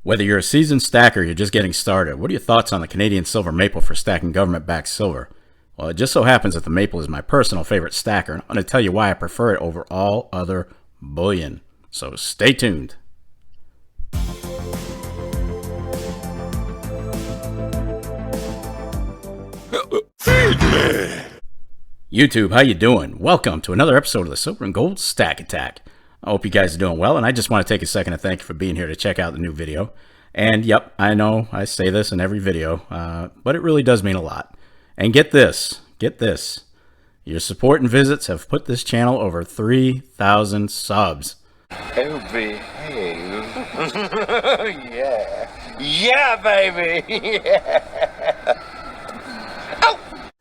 Whether you're a seasoned stacker or you're just getting started, what are your thoughts on the Canadian silver maple for stacking government-backed silver? Well, it just so happens that the maple is my personal favorite stacker, and I'm going to tell you why I prefer it over all other bullion. So stay tuned. YouTube, how you doing? Welcome to another episode of the Silver and Gold Stack Attack. I hope you guys are doing well, and I just want to take a second to thank you for being here to check out the new video. And yep, I know I say this in every video, but it really does mean a lot. And get this. Your support and visits have put this channel over 3,000 subs. Oh, behave. Yeah, baby. Yeah.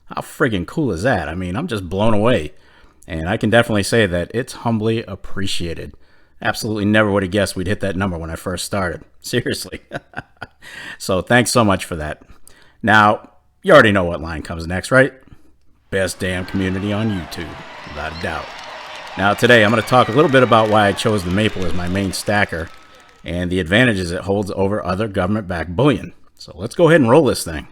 How friggin' cool is that? I mean, I'm just blown away. And I can definitely say that it's humbly appreciated. Absolutely never would have guessed we'd hit that number when I first started. Seriously. So thanks so much for that. Now, you already know what line comes next, right? Best damn community on YouTube, without a doubt. Now today I'm going to talk a little bit about why I chose the maple as my main stacker and the advantages it holds over other government-backed bullion. So let's go ahead and roll this thing.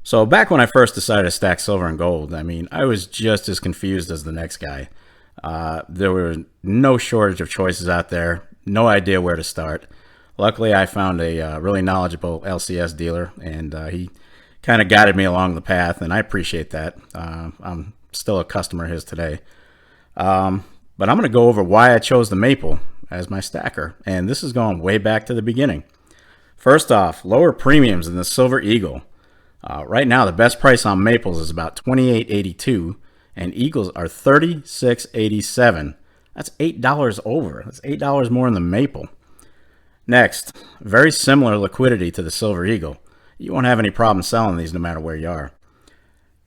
So back when I first decided to stack silver and gold, I mean, I was just as confused as the next guy. There were no shortage of choices out there, no idea where to start. Luckily, I found a really knowledgeable LCS dealer, and he kind of guided me along the path, and I appreciate that. I'm still a customer of his today. But I'm going to go over why I chose the maple as my stacker, and this is going way back to the beginning. First off, lower premiums than the Silver Eagle. Right now, the best price on maples is about $28.82, and eagles are $36.87. That's $8 over. That's $8 more than the maple. Next, very similar liquidity to the Silver Eagle. You won't have any problem selling these no matter where you are.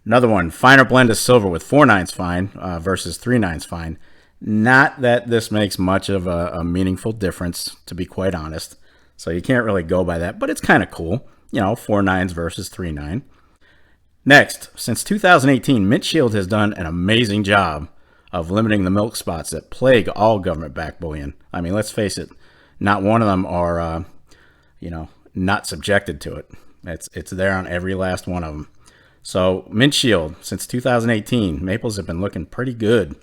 Another one, finer blend of silver with 4/9 fine versus 3/9 fine. Not that this makes much of a meaningful difference, to be quite honest. So you can't really go by that, but it's kind of cool. You know, 4/9 versus 3/9. Next, since 2018, Mint Shield has done an amazing job of limiting the milk spots that plague all government-backed bullion. I mean, let's face it, not one of them are, not subjected to it. It's there on every last one of them. So Mint Shield, since 2018, maples have been looking pretty good.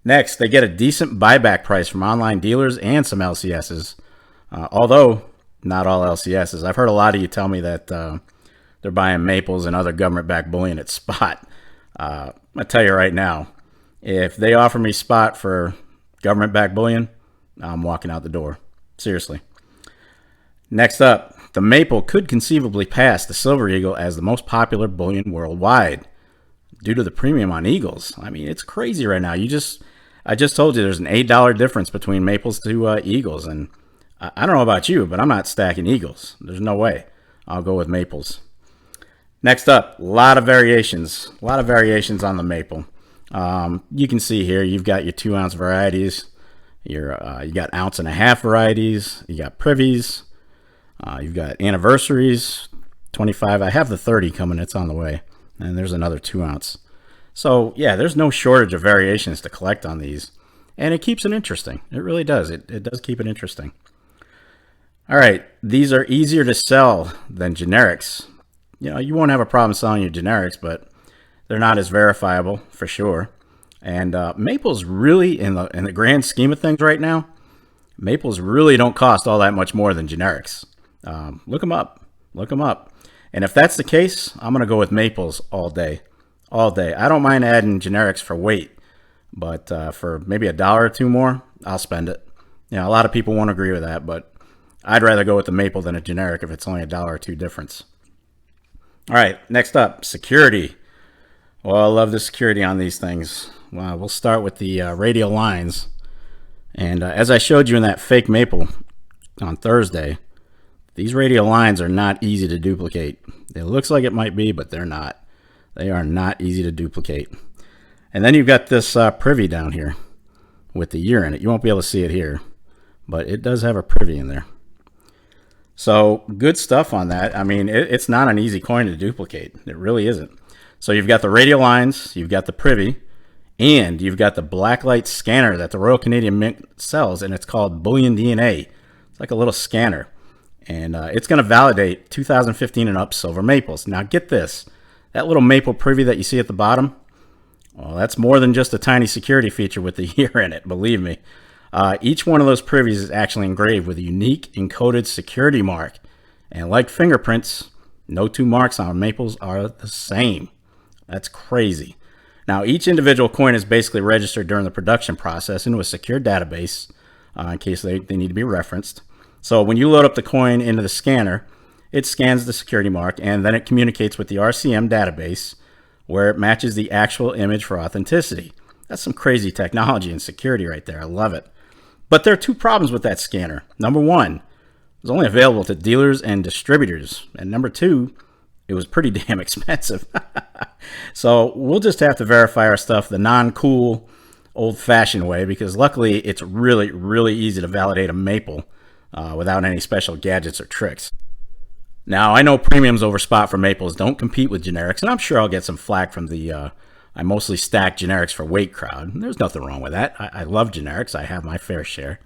Next, they get a decent buyback price from online dealers and some LCSs, although not all LCSs. I've heard a lot of you tell me that they're buying maples and other government-backed bullion at spot. I tell you right now, if they offer me spot for government-backed bullion, I'm walking out the door. Seriously. Next up, the maple could conceivably pass the Silver Eagle as the most popular bullion worldwide due to the premium on eagles. I mean, it's crazy right now. I just told you there's an $8 difference between maples to eagles, and I don't know about you, but I'm not stacking eagles. There's no way. I'll go with maples. Next up, a lot of variations on the maple. You can see here you've got your 2-ounce varieties. You got 1.5-ounce varieties. You got privies. You've got anniversaries, 25. I have the 30 coming. It's on the way. And there's another 2-ounce. So yeah, there's no shortage of variations to collect on these. And it keeps it interesting. It really does. It does keep it interesting. All right, these are easier to sell than generics. You know, you won't have a problem selling your generics, but they're not as verifiable for sure. And maples really, in the grand scheme of things right now, maples really don't cost all that much more than generics. Look them up. And if that's the case, I'm going to go with maples all day. I don't mind adding generics for weight, but for maybe $1 or $2 more, I'll spend it. You know, a lot of people won't agree with that, but I'd rather go with the maple than a generic if it's only $1 or $2 difference. All right, next up, security. Well, I love the security on these things. Well, we'll start with the radial lines. And as I showed you in that fake maple on Thursday, these radial lines are not easy to duplicate. It looks like it might be, but they're not. They are not easy to duplicate. And then you've got this privy down here with the year in it. You won't be able to see it here, but it does have a privy in there. So good stuff on that. I mean, it's not an easy coin to duplicate. It really isn't. So you've got the radial lines, you've got the privy, And you've got the blacklight scanner that the Royal Canadian Mint sells, and it's called Bullion DNA. It's like a little scanner. And it's going to validate 2015 and up silver maples. Now get this. That little maple preview that you see at the bottom, well, that's more than just a tiny security feature with the year in it, believe me. Each one of those previews is actually engraved with a unique encoded security mark. And like fingerprints, no two marks on maples are the same. That's crazy. Now, each individual coin is basically registered during the production process into a secure database in case they need to be referenced. So when you load up the coin into the scanner, it scans the security mark, and then it communicates with the RCM database where it matches the actual image for authenticity. That's some crazy technology and security right there. I love it. But there are two problems with that scanner. Number one, it was only available to dealers and distributors. And number two, it was pretty damn expensive. So we'll just have to verify our stuff the non-cool, old-fashioned way, because luckily it's really, really easy to validate a maple without any special gadgets or tricks. Now, I know premiums over spot for maples don't compete with generics, and I'm sure I'll get some flack from the I mostly stack generics for weight crowd. There's nothing wrong with that. I love generics. I have my fair share,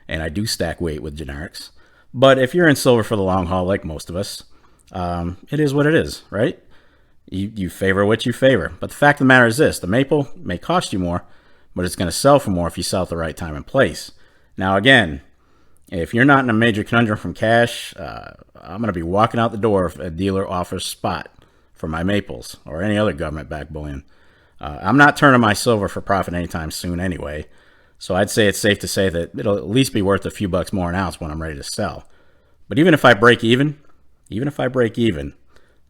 and I do stack weight with generics. But if you're in silver for the long haul, like most of us, it is what it is, right? You favor what you favor. But the fact of the matter is this. The maple may cost you more, but it's going to sell for more if you sell at the right time and place. Now, again, if you're not in a major conundrum from cash, I'm going to be walking out the door if a dealer offers spot for my maples or any other government-backed bullion. I'm not turning my silver for profit anytime soon anyway, so I'd say it's safe to say that it'll at least be worth a few bucks more an ounce when I'm ready to sell. But even if I break even,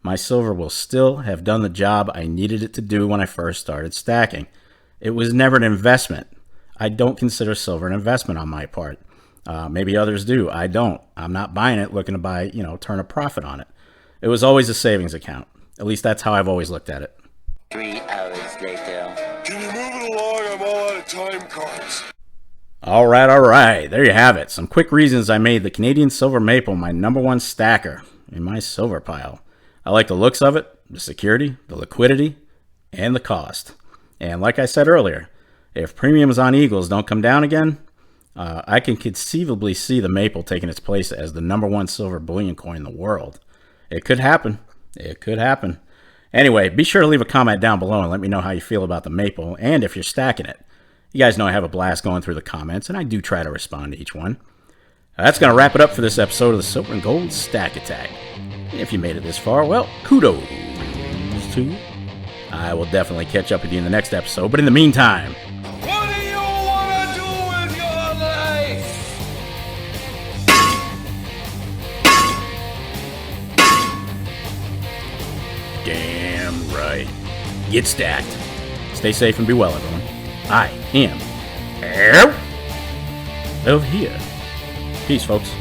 my silver will still have done the job I needed it to do when I first started stacking. It was never an investment. I don't consider silver an investment on my part. Maybe others do. I don't. I'm not buying it looking to buy, turn a profit on it. It was always a savings account. At least that's how I've always looked at it. 3 hours later. Can you move it along? I'm all out of time cards. All right. There you have it. Some quick reasons I made the Canadian Silver Maple my #1 stacker in my silver pile. I like the looks of it, the security, the liquidity, and the cost. And like I said earlier, if premiums on Eagles don't come down again, I can conceivably see the maple taking its place as the #1 silver bullion coin in the world. It could happen. Anyway, be sure to leave a comment down below and let me know how you feel about the maple and if you're stacking it. You guys know I have a blast going through the comments, and I do try to respond to each one. That's going to wrap it up for this episode of the Silver and Gold Stack Attack. If you made it this far, well, kudos to you. I will definitely catch up with you in the next episode, but in the meantime, What do you want to do with your life? damn right. Get stacked. Stay safe and be well, everyone. I am out of here. Peace, folks.